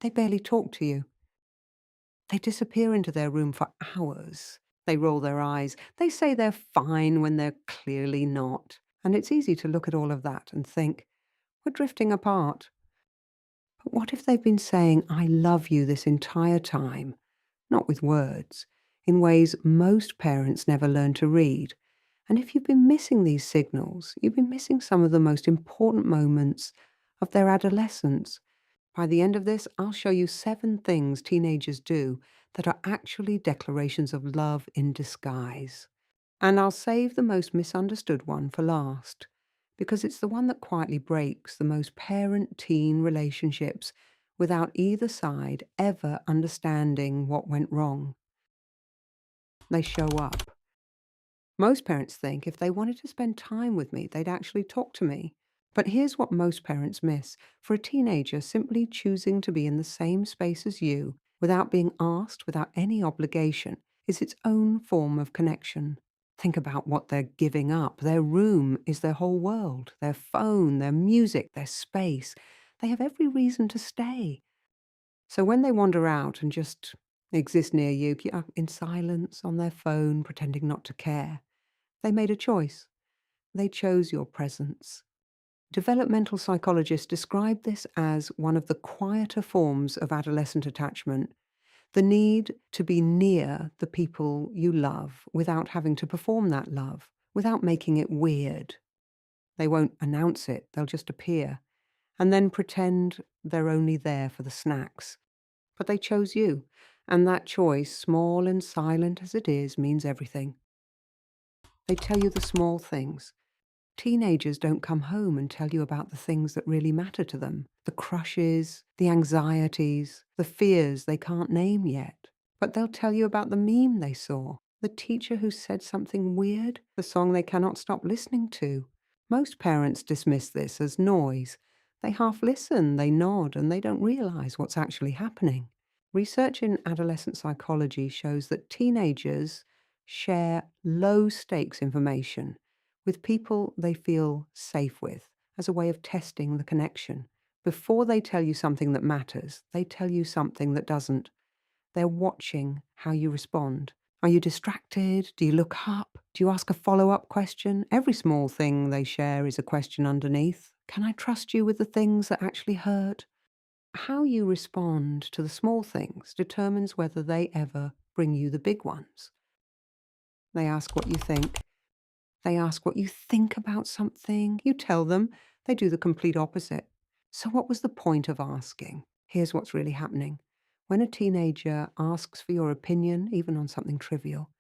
They barely talk to you. They disappear into their room for hours. They roll their eyes. They say they're fine when they're clearly not. And it's easy to look at all of that and think, we're drifting apart. But what if they've been saying, I love you this entire time? Not with words, in ways most parents never learn to read. And if you've been missing these signals, you've been missing some of the most important moments of their adolescence. By the end of this, I'll show you 7 things teenagers do that are actually declarations of love in disguise. And I'll save the most misunderstood one for last, because it's the one that quietly breaks the most parent-teen relationships without either side ever understanding what went wrong. They show up. Most parents think if they wanted to spend time with me, they'd actually talk to me. But here's what most parents miss. For a teenager, simply choosing to be in the same space as you, without being asked, without any obligation, is its own form of connection. Think about what they're giving up. Their room is their whole world, their phone, their music, their space. They have every reason to stay. So when they wander out and just exist near you, in silence, on their phone, pretending not to care, they made a choice. They chose your presence. Developmental psychologists describe this as one of the quieter forms of adolescent attachment, the need to be near the people you love without having to perform that love, without making it weird. They won't announce it, they'll just appear, and then pretend they're only there for the snacks. But they chose you, and that choice, small and silent as it is, means everything. They tell you the small things. Teenagers don't come home and tell you about the things that really matter to them, the crushes, the anxieties, the fears they can't name yet. But they'll tell you about the meme they saw, the teacher who said something weird, the song they cannot stop listening to. Most parents dismiss this as noise. They half listen, they nod, and they don't realize what's actually happening. Research in adolescent psychology shows that teenagers share low stakes information with people they feel safe with as a way of testing the connection. Before they tell you something that matters, they tell you something that doesn't. They're watching how you respond. Are you distracted? Do you look up? Do you ask a follow-up question? Every small thing they share is a question underneath. Can I trust you with the things that actually hurt? How you respond to the small things determines whether they ever bring you the big ones. They ask what you think. They ask what you think about something. You tell them. They do the complete opposite. So what was the point of asking? Here's what's really happening. When a teenager asks for your opinion, even on something trivial,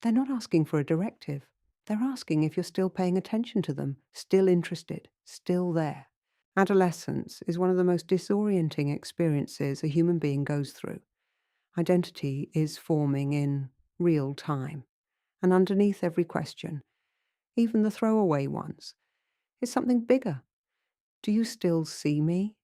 they're not asking for a directive. They're asking if you're still paying attention to them, still interested, still there. Adolescence is one of the most disorienting experiences a human being goes through. Identity is forming in real time. And underneath every question, even the throwaway ones, is something bigger. Do you still see me?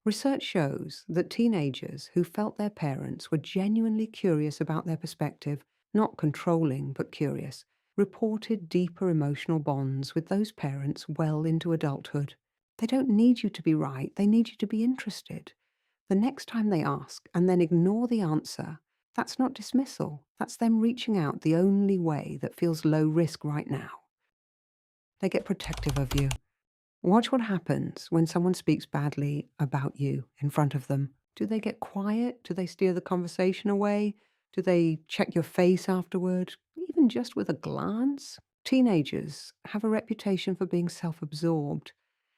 Research shows that teenagers who felt their parents were genuinely curious about their perspective, not controlling but curious, reported deeper emotional bonds with those parents well into adulthood. They don't need you to be right, they need you to be interested. The next time they ask and then ignore the answer, that's not dismissal. That's them reaching out the only way that feels low risk right now. They get protective of you. Watch what happens when someone speaks badly about you in front of them. Do they get quiet? Do they steer the conversation away? Do they check your face afterward, even just with a glance? Teenagers have a reputation for being self-absorbed,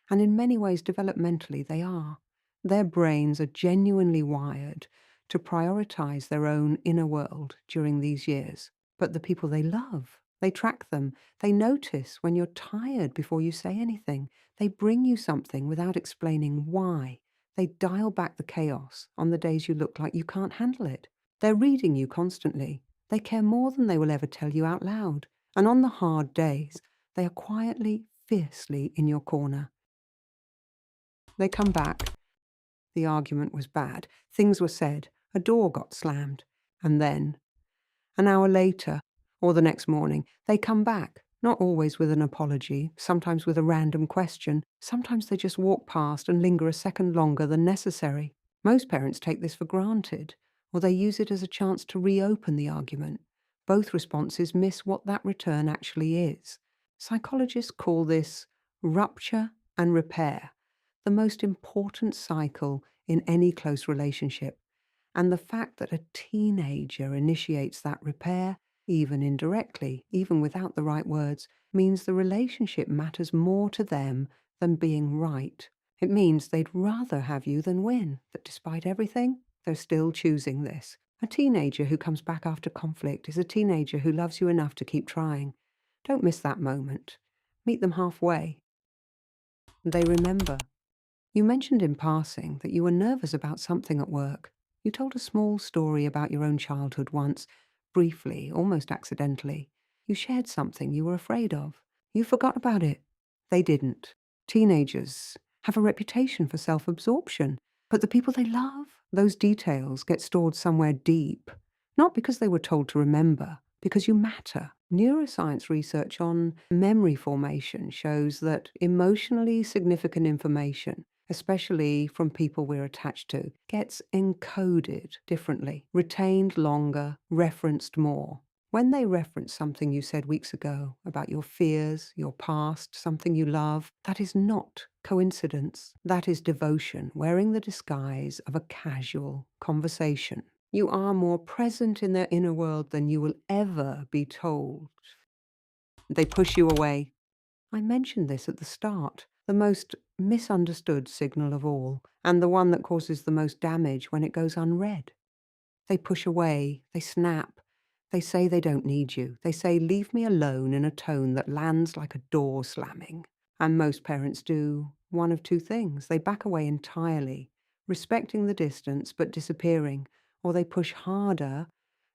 and in many ways developmentally they are. Their brains are genuinely wired to prioritize their own inner world during these years. But the people they love, they track them. They notice when you're tired before you say anything. They bring you something without explaining why. They dial back the chaos on the days you look like you can't handle it. They're reading you constantly. They care more than they will ever tell you out loud. And on the hard days, they are quietly, fiercely in your corner. They come back. The argument was bad. Things were said. A door got slammed. And then, an hour later, or the next morning, they come back. Not always with an apology, sometimes with a random question. Sometimes they just walk past and linger a second longer than necessary. Most parents take this for granted, or they use it as a chance to reopen the argument. Both responses miss what that return actually is. Psychologists call this rupture and repair, the most important cycle in any close relationship. And the fact that a teenager initiates that repair, even indirectly, even without the right words, means the relationship matters more to them than being right. It means they'd rather have you than win, that despite everything, they're still choosing this. A teenager who comes back after conflict is a teenager who loves you enough to keep trying. Don't miss that moment. Meet them halfway. They remember. You mentioned in passing that you were nervous about something at work. You told a small story about your own childhood once, briefly, almost accidentally. You shared something you were afraid of. You forgot about it. They didn't. Teenagers have a reputation for self-absorption, but the people they love, those details get stored somewhere deep. Not because they were told to remember, because you matter. Neuroscience research on memory formation shows that emotionally significant information, especially from people we're attached to, gets encoded differently, retained longer, referenced more. When they reference something you said weeks ago about your fears, your past, something you love, that is not coincidence. That is devotion, wearing the disguise of a casual conversation. You are more present in their inner world than you will ever be told. They push you away. I mentioned this at the start, the most misunderstood signal of all, and the one that causes the most damage when it goes unread. They push away, they snap, they say they don't need you. They say, leave me alone, in a tone that lands like a door slamming. And most parents do one of two things. They back away entirely, respecting the distance but disappearing, or they push harder,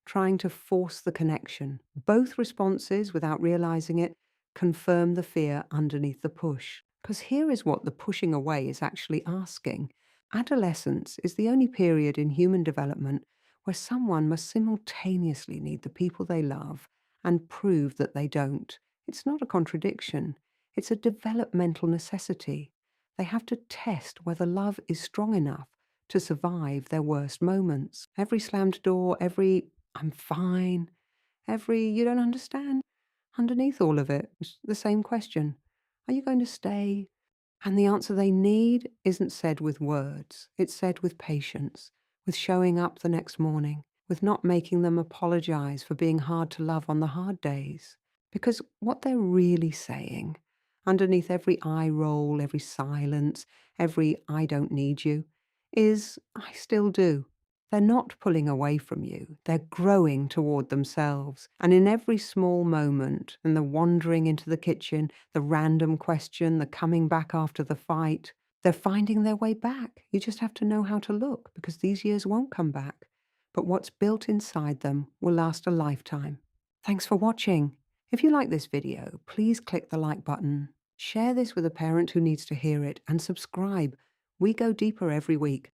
trying to force the connection. Both responses, without realizing it, confirm the fear underneath the push. Because here is what the pushing away is actually asking. Adolescence is the only period in human development where someone must simultaneously need the people they love and prove that they don't. It's not a contradiction. It's a developmental necessity. They have to test whether love is strong enough to survive their worst moments. Every slammed door, every "I'm fine," every "you don't understand." Underneath all of it, it's the same question. Are you going to stay? And the answer they need isn't said with words. It's said with patience, with showing up the next morning, with not making them apologize for being hard to love on the hard days. Because what they're really saying, underneath every eye roll, every silence, every "I don't need you," is "I still do." They're not pulling away from you. They're growing toward themselves. And in every small moment, in the wandering into the kitchen, the random question, the coming back after the fight, they're finding their way back. You just have to know how to look, because these years won't come back. But what's built inside them will last a lifetime. Thanks for watching. If you like this video, please click the like button, share this with a parent who needs to hear it, and subscribe. We go deeper every week.